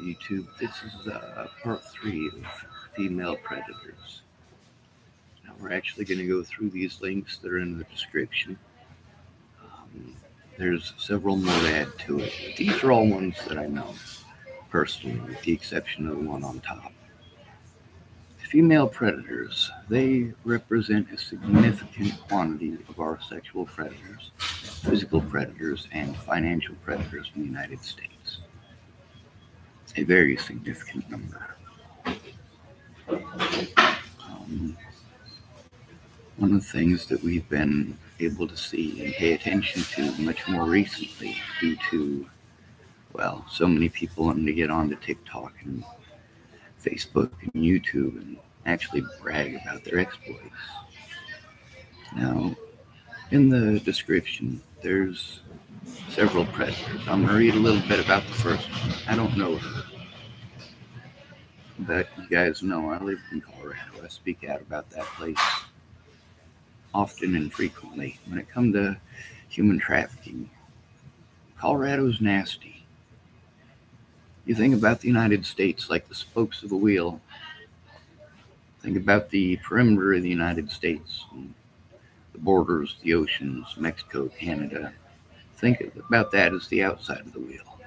YouTube. This is part 3 of female predators. Now we're actually going to go through these links that are in the description. There's several more to add to it. But these are all ones that I know personally, with the exception of the one on top. Female predators, they represent a significant quantity of our sexual predators, physical predators, and financial predators in the United States. A very significant number. One of the things that we've been able to see and pay attention to much more recently due to, well, so many people wanting to get onto TikTok and Facebook and YouTube and actually brag about their exploits. Now, in the description, there's several predators. I'm going to read a little bit about the first one. I don't know her, but you guys know I live in Colorado. I speak out about that place often and frequently. When it comes to human trafficking, Colorado's nasty. You think about the United States like the spokes of a wheel. Think about the perimeter of the United States, the borders, the oceans, Mexico, Canada. Think about that as the outside of the wheel.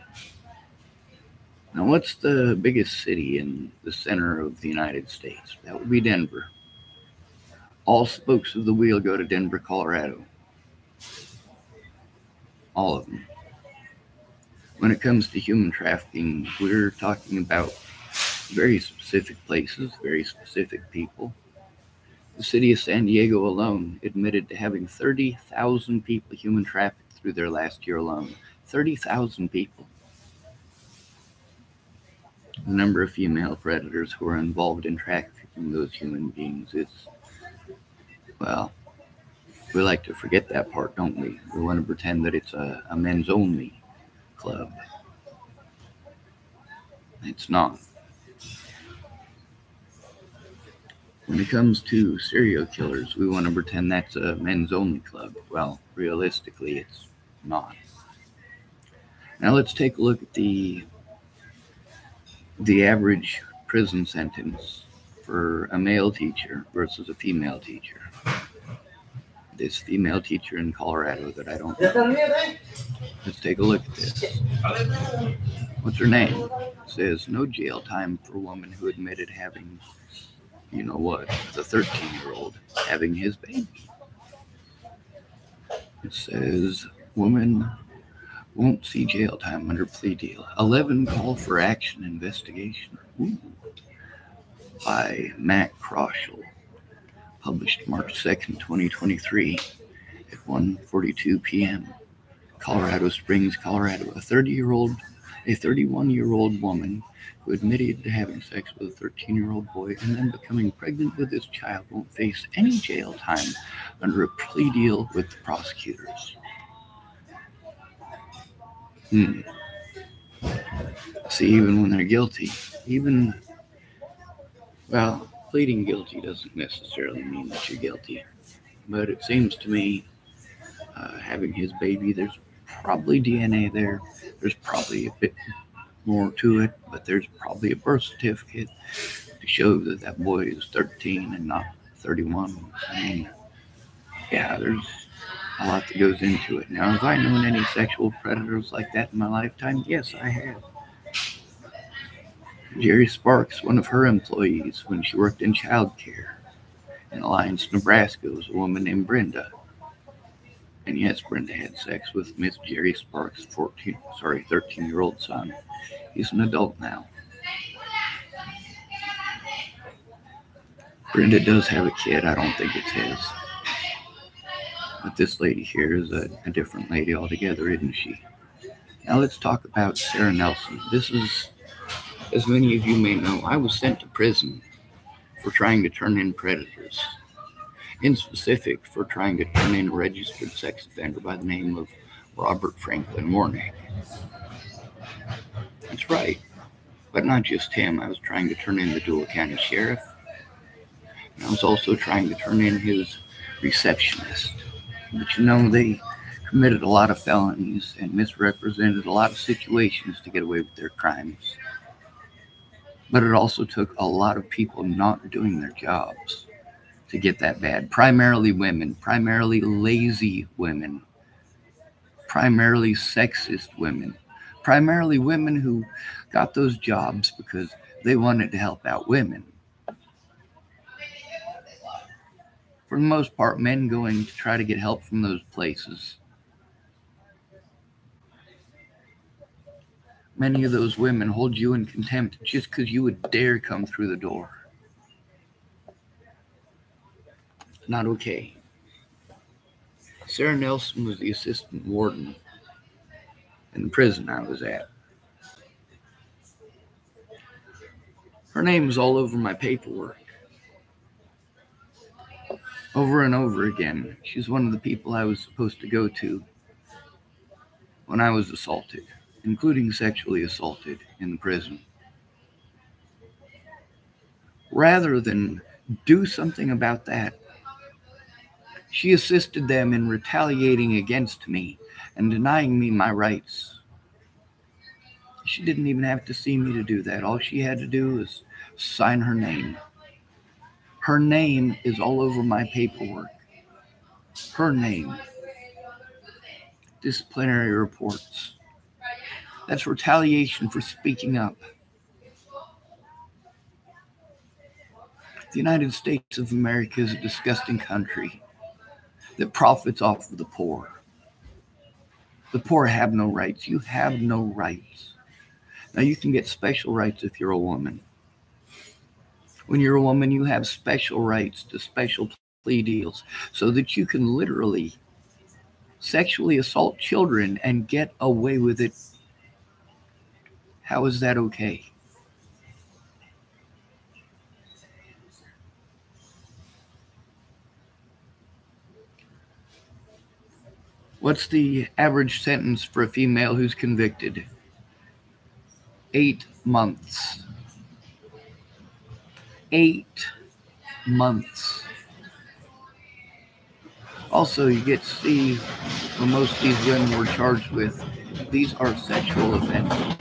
Now, what's the biggest city in the center of the United States? That would be Denver. All spokes of the wheel go to Denver, Colorado. All of them. When it comes to human trafficking, we're talking about very specific places, very specific people. The city of San Diego alone admitted to having 30,000 people human trafficked through their last year alone. 30,000 people. The number of female predators who are involved in trafficking those human beings is, well, we like to forget that part, don't we? We want to pretend that it's a men's only club. It's not. When it comes to serial killers, we want to pretend that's a men's only club. Well, realistically, it's not. Now let's take a look at the average prison sentence for a male teacher versus a female teacher. This female teacher in Colorado that I don't know. Let's take a look at this. What's her name? It says no jail time for a woman who admitted having, you know what, the 13-year-old having his baby. It says woman won't see jail time under plea deal. 11 call for action investigation. Ooh. By Matt Kroschel. Published March 2nd, 2023 at 1:42 p.m. Colorado Springs, Colorado. A 31-year-old woman who admitted to having sex with a 13-year-old boy and then becoming pregnant with his child won't face any jail time under a plea deal with the prosecutors. See, even when they're guilty, pleading guilty doesn't necessarily mean that you're guilty. But it seems to me, having his baby, there's probably DNA there. There's probably a bit more to it, but there's probably a birth certificate to show that that boy is 13 and not 31. I mean, yeah, there's a lot that goes into it. Now, have I known any sexual predators like that in my lifetime? Yes, I have. Jerry Sparks, one of her employees when she worked in child care in Alliance, Nebraska, was a woman named Brenda. And yes, Brenda had sex with Miss Jerry Sparks' 13-year-old son. He's an adult now. Brenda does have a kid. I don't think it's his. But this lady here is a different lady altogether, isn't she? Now let's talk about Sarah Nelson. This is, as many of you may know, I was sent to prison for trying to turn in predators. In specific, for trying to turn in a registered sex offender by the name of Robert Franklin Warnick. That's right. But not just him. I was trying to turn in the Dual County Sheriff. And I was also trying to turn in his receptionist. But you know, they committed a lot of felonies and misrepresented a lot of situations to get away with their crimes. But it also took a lot of people not doing their jobs to get that bad. Primarily women, primarily lazy women, primarily sexist women, primarily women who got those jobs because they wanted to help out women. For the most part, men going to try to get help from those places. Many of those women hold you in contempt just because you would dare come through the door. Not okay. Sarah Nelson was the assistant warden in the prison I was at. Her name was all over my paperwork. Over and over again. She's one of the people I was supposed to go to when I was assaulted, including sexually assaulted in the prison. Rather than do something about that, she assisted them in retaliating against me and denying me my rights. She didn't even have to see me to do that. All she had to do was sign her name. Her name is all over my paperwork. Her name. Disciplinary reports. That's retaliation for speaking up. The United States of America is a disgusting country that profits off of the poor. The poor have no rights. You have no rights. Now, you can get special rights if you're a woman. When you're a woman, you have special rights to special plea deals so that you can literally sexually assault children and get away with it. How is that okay? What's the average sentence for a female who's convicted? 8 months. 8 months. Also, you get to see what most of these women were charged with. These are sexual offenses.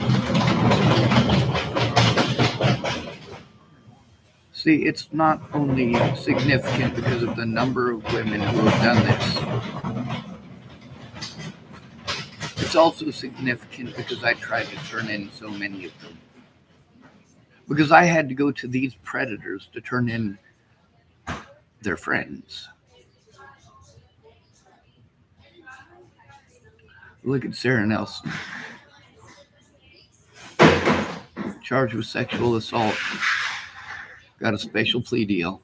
See, it's not only significant because of the number of women who have done this. It's also significant because I tried to turn in so many of them. Because I had to go to these predators to turn in their friends. Look at Sarah Nelson. Charged with sexual assault. Got a special plea deal.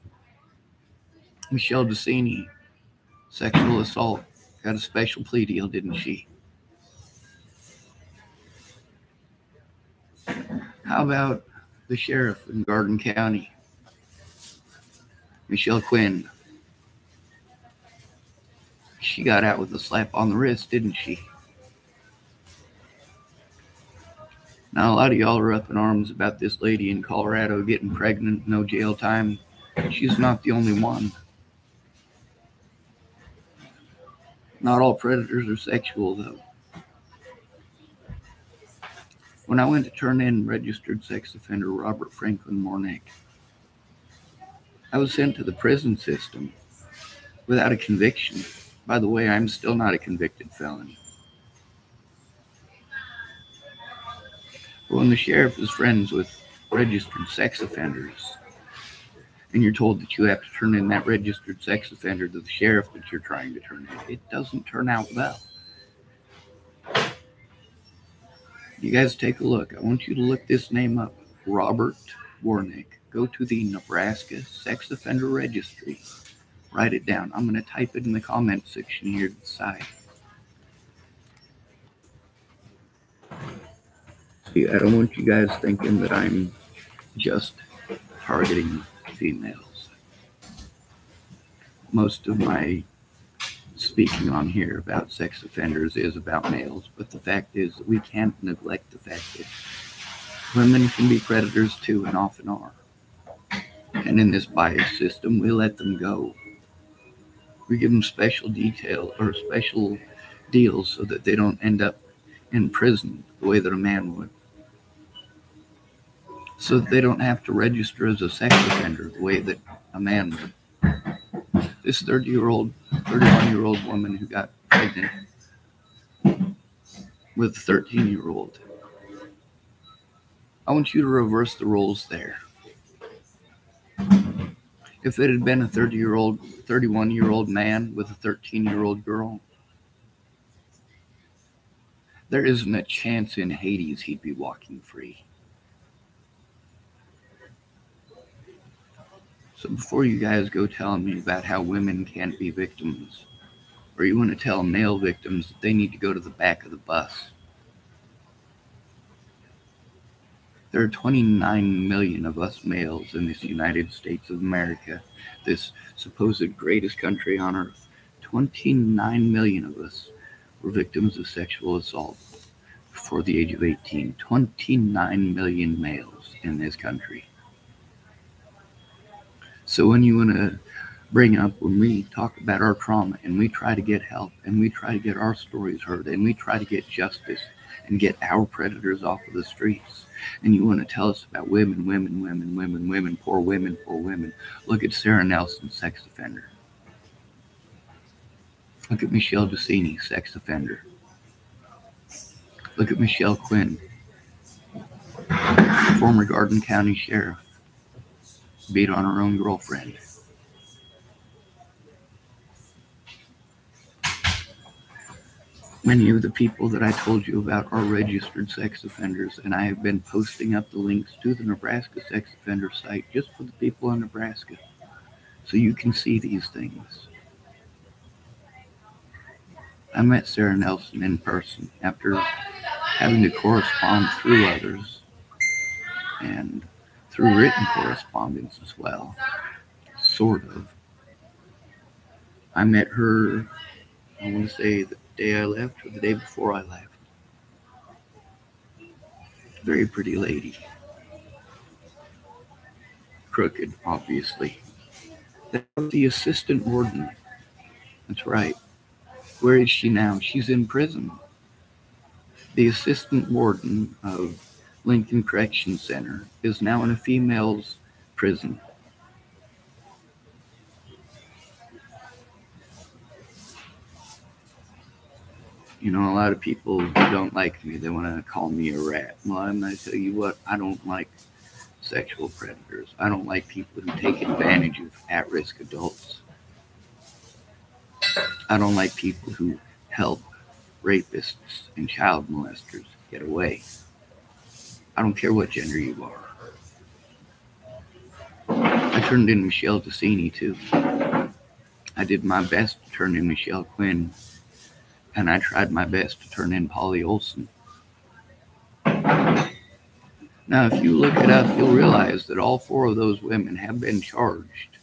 Michelle Decini, sexual assault. Got a special plea deal, didn't she? How about the sheriff in Garden County, Michelle Quinn? She got out with a slap on the wrist, didn't she? Now, a lot of y'all are up in arms about this lady in Colorado getting pregnant, no jail time. She's not the only one. Not all predators are sexual, though. When I went to turn in registered sex offender Robert Franklin Mornick, I was sent to the prison system without a conviction. By the way, I'm still not a convicted felon. But when the sheriff is friends with registered sex offenders, and you're told that you have to turn in that registered sex offender to the sheriff that you're trying to turn in, it doesn't turn out well. You guys take a look. I want you to look this name up. Robert Warnick. Go to the Nebraska Sex Offender Registry. Write it down. I'm going to type it in the comment section here to the side. See, I don't want you guys thinking that I'm just targeting females. Most of my speaking on here about sex offenders is about males, but the fact is that we can't neglect the fact that women can be predators too, and often are. And in this bias system, we let them go. We give them special detail or special deals so that they don't end up in prison the way that a man would. so that they don't have to register as a sex offender the way that a man would. This 31-year-old woman who got pregnant with a 13-year-old. I want you to reverse the roles there. If it had been a 31-year-old man with a 13-year-old girl, there isn't a chance in Hades he'd be walking free. So before you guys go telling me about how women can't be victims, or you want to tell male victims that they need to go to the back of the bus, there are 29 million of us males in this United States of America, this supposed greatest country on earth. 29 million of us were victims of sexual assault before the age of 18. 29 million males in this country. So when you want to bring up, when we talk about our trauma and we try to get help and we try to get our stories heard and we try to get justice and get our predators off of the streets, and you want to tell us about women, poor women, look at Sarah Nelson, sex offender. Look at Michelle Ducini, sex offender. Look at Michelle Quinn, former Garden County Sheriff, beat on her own girlfriend. Many of the people that I told you about are registered sex offenders, and I have been posting up the links to the Nebraska sex offender site just for the people in Nebraska, so you can see these things. I met Sarah Nelson in person after having to correspond through others and through written correspondence as well, sort of. I met her, I want to say the day I left or the day before I left. Very pretty lady. Crooked, obviously. The assistant warden. That's right. Where is she now? She's in prison. The assistant warden of Lincoln Correction Center is now in a female's prison. You know, a lot of people who don't like me, they want to call me a rat. Well, I'm going to tell you what, I don't like sexual predators. I don't like people who take advantage of at-risk adults. I don't like people who help rapists and child molesters get away. I don't care what gender you are. I turned in Michelle Ducini too. I did my best to turn in Michelle Quinn, and I tried my best to turn in Polly Olson. Now, if you look it up, you'll realize that all four of those women have been charged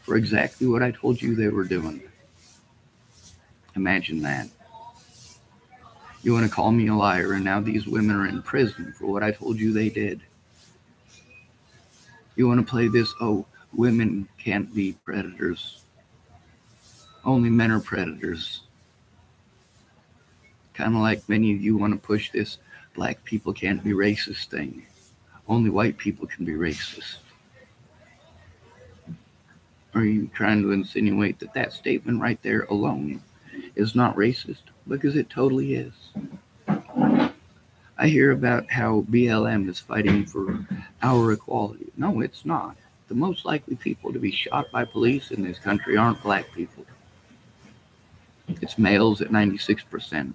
for exactly what I told you they were doing. Imagine that. You want to call me a liar, and now these women are in prison for what I told you they did. You want to play this, oh, women can't be predators. Only men are predators. Kind of like many of you want to push this black people can't be racist thing. Only white people can be racist. Are you trying to insinuate that that statement right there alone is not racist? Because it totally is. I hear about how BLM is fighting for our equality. No, it's not. The most likely people to be shot by police in this country aren't black people. It's males at 96%.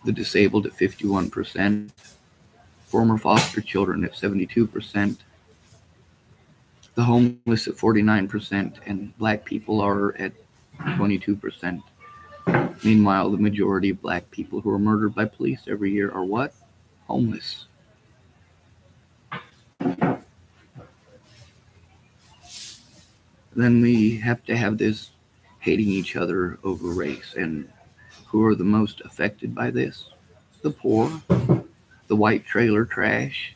The disabled at 51%. Former foster children at 72%. The homeless at 49%, and black people are at 22%. Meanwhile, the majority of black people who are murdered by police every year are what? Homeless. Then we have to have this hating each other over race. And who are the most affected by this? The poor, the white trailer trash,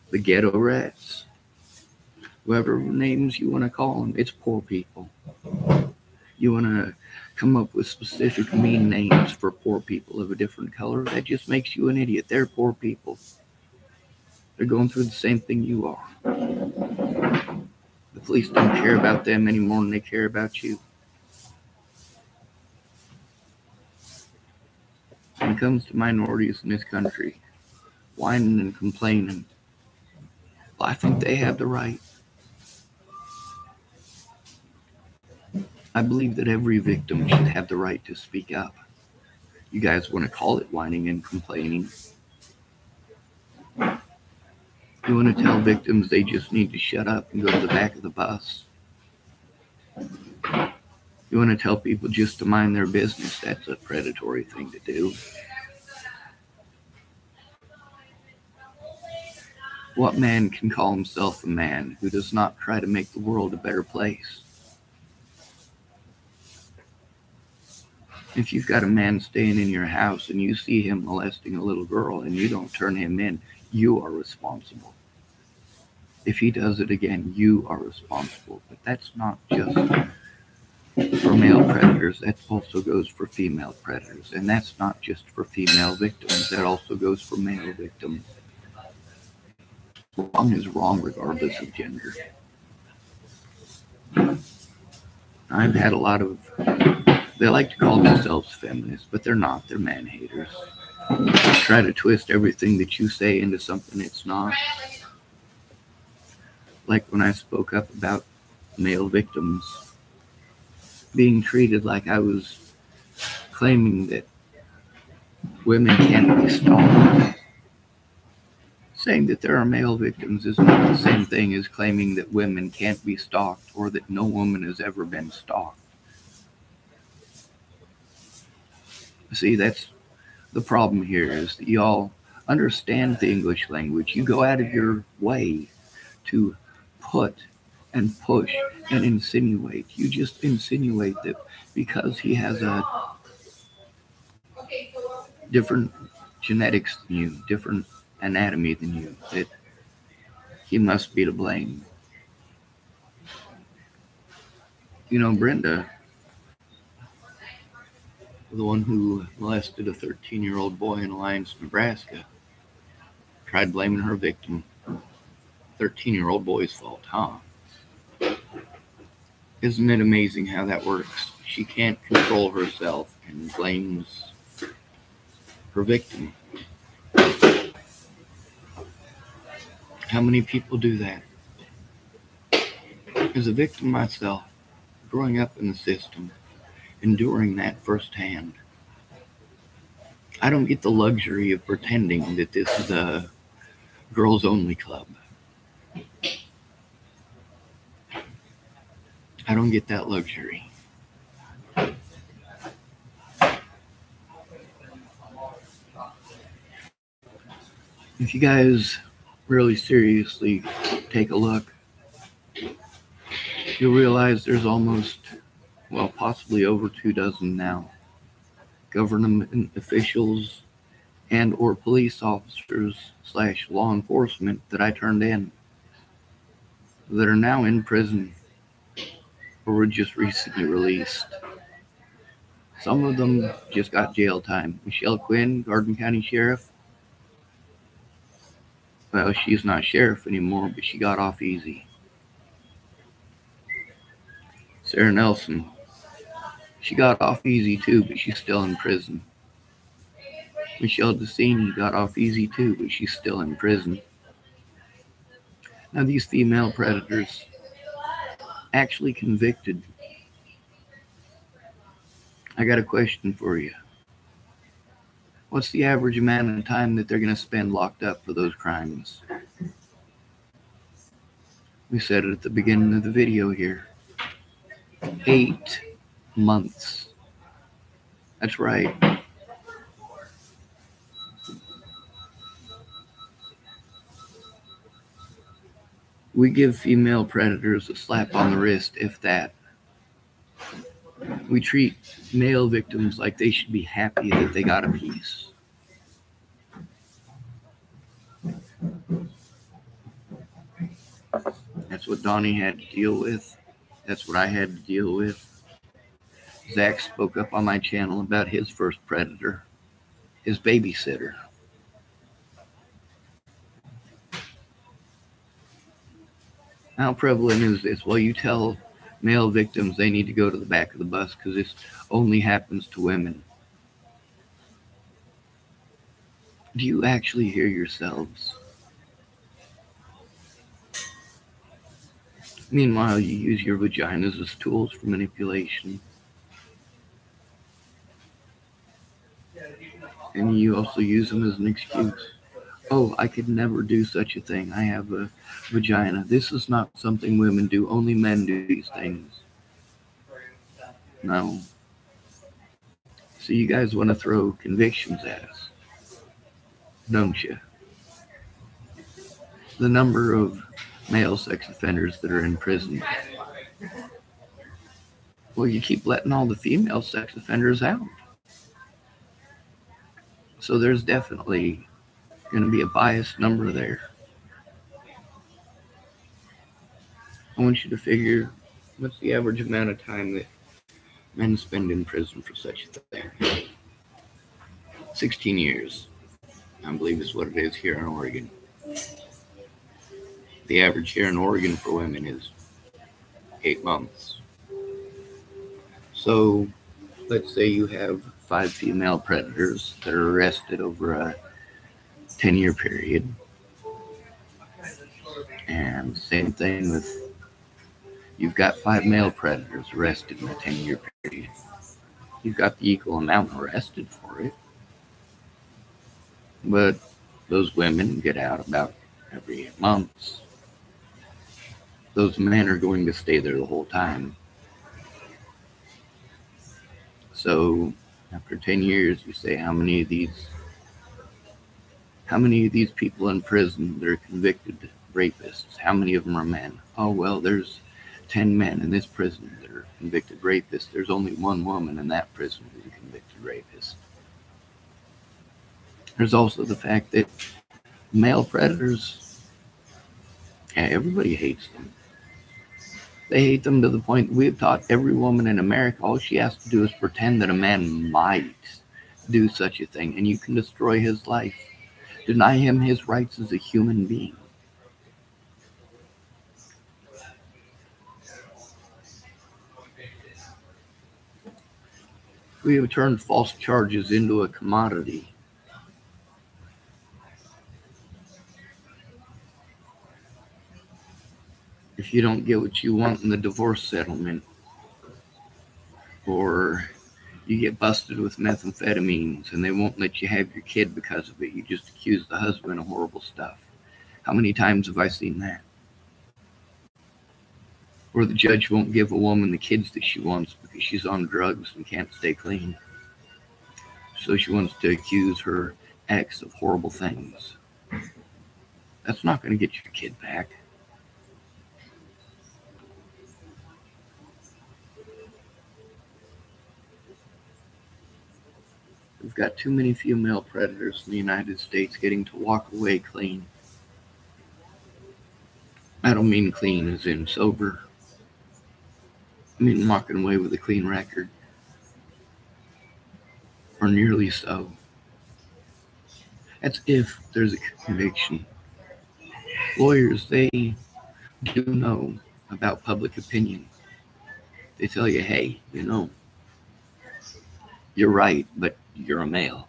the ghetto rats, whoever names you want to call them, it's poor people. You want to come up with specific mean names for poor people of a different color, that just makes you an idiot. They're poor people. They're going through the same thing you are. The police don't care about them any more than they care about you. When it comes to minorities in this country, whining and complaining, well, I think they have the right. I believe that every victim should have the right to speak up. You guys want to call it whining and complaining. You want to tell victims they just need to shut up and go to the back of the bus. You want to tell people just to mind their business. That's a predatory thing to do. What man can call himself a man who does not try to make the world a better place? If you've got a man staying in your house and you see him molesting a little girl and you don't turn him in, you are responsible. If he does it again, you are responsible. But that's not just for male predators. That also goes for female predators. And that's not just for female victims. That also goes for male victims. Wrong is wrong regardless of gender. I've had a lot of, they like to call themselves feminists, but they're not. They're man haters. Try to twist everything that you say into something it's not. Like when I spoke up about male victims being treated like I was claiming that women can't be stalked. Saying that there are male victims is not the same thing as claiming that women can't be stalked or that no woman has ever been stalked. See, that's the problem here, is that y'all understand the English language. You go out of your way to put and push and insinuate. You just insinuate that because he has a different genetics than you, different anatomy than you, that he must be to blame. You know, Brenda, the one who molested a 13-year-old boy in Alliance, Nebraska, tried blaming her victim. 13-year-old boy's fault, huh? Isn't it amazing how that works? She can't control herself and blames her victim. How many people do that? As a victim myself, growing up in the system, enduring that firsthand, I don't get the luxury of pretending that this is a girls only club. I don't get that luxury. If you guys really seriously take a look, you'll realize there's almost, well, possibly over 24 now, government officials and or police officers / law enforcement that I turned in that are now in prison or were just recently released. Some of them just got jail time. Michelle Quinn, Garden County Sheriff. Well, she's not sheriff anymore, but she got off easy. Sarah Nelson, she got off easy too, but she's still in prison. Michelle DeCini got off easy too, but she's still in prison. Now, these female predators actually convicted. I got a question for you. What's the average amount of time that they're going to spend locked up for those crimes? We said it at the beginning of the video here. 8 months. That's right. We give female predators a slap on the wrist, if that. We treat male victims like they should be happy that they got a piece. That's what Donnie had to deal with. That's what I had to deal with. Zach spoke up on my channel about his first predator, his babysitter. How prevalent is this? Well, you tell male victims they need to go to the back of the bus because this only happens to women. Do you actually hear yourselves? Meanwhile, you use your vaginas as tools for manipulation. And you also use them as an excuse. Oh, I could never do such a thing. I have a vagina. This is not something women do. Only men do these things. No. So you guys want to throw convictions at us, don't you? The number of male sex offenders that are in prison. Well, you keep letting all the female sex offenders out. So there's definitely going to be a biased number there. I want you to figure what's the average amount of time that men spend in prison for such a thing. 16 years, I believe is what it is here in Oregon. The average here in Oregon for women is 8 months. So let's say you have 5 female predators that are arrested over a 10-year period. And same thing with, you've got 5 male predators arrested in a 10-year period. You've got the equal amount arrested for it. But those women get out about every 8 months. Those men are going to stay there the whole time. So after 10 years, you say, how many of these people in prison that are convicted rapists, how many of them are men? Oh, well, there's 10 men in this prison that are convicted rapists. There's only 1 woman in that prison who's a convicted rapist. There's also the fact that male predators, everybody hates them. They hate them to the point that we've taught every woman in America all she has to do is pretend that a man might do such a thing, and you can destroy his life. Deny him his rights as a human being. We have turned false charges into a commodity. If you don't get what you want in the divorce settlement, or you get busted with methamphetamines and they won't let you have your kid because of it, you just accuse the husband of horrible stuff. How many times have I seen that? Or the judge won't give a woman the kids that she wants because she's on drugs and can't stay clean. So she wants to accuse her ex of horrible things. That's not going to get your kid back. We've got too many female predators in the United States getting to walk away clean. I don't mean clean as in sober. I mean walking away with a clean record. Or nearly so. That's if there's a conviction. Lawyers, they do know about public opinion. They tell you, hey, you're right, but you're a male.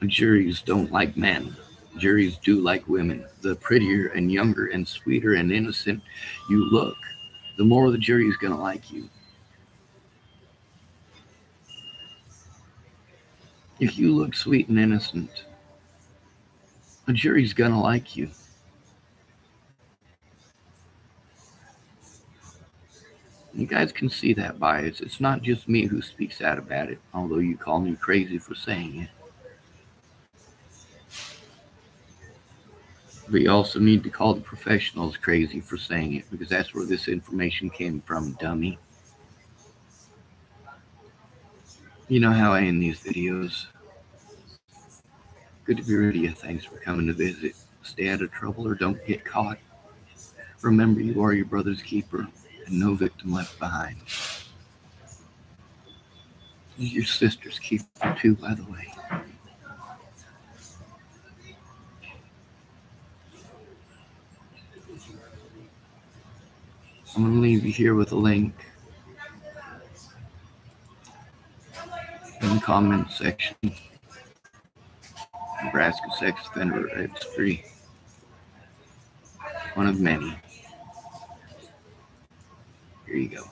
Juries don't like men. Juries do like women. The prettier and younger and sweeter and innocent you look, the more the jury's going to like you. If you look sweet and innocent, the jury's going to like you. You guys can see that bias. It's not just me who speaks out about it, although you call me crazy for saying it. But you also need to call the professionals crazy for saying it, because that's where this information came from, dummy. You know how I end these videos. Good to be rid of you. Thanks for coming to visit. Stay out of trouble or don't get caught. Remember, you are your brother's keeper, and no victim left behind. He's your sister's keeper, too, by the way. I'm going to leave you here with a link in the comments section. Nebraska sex offender registry. One of many. Here you go.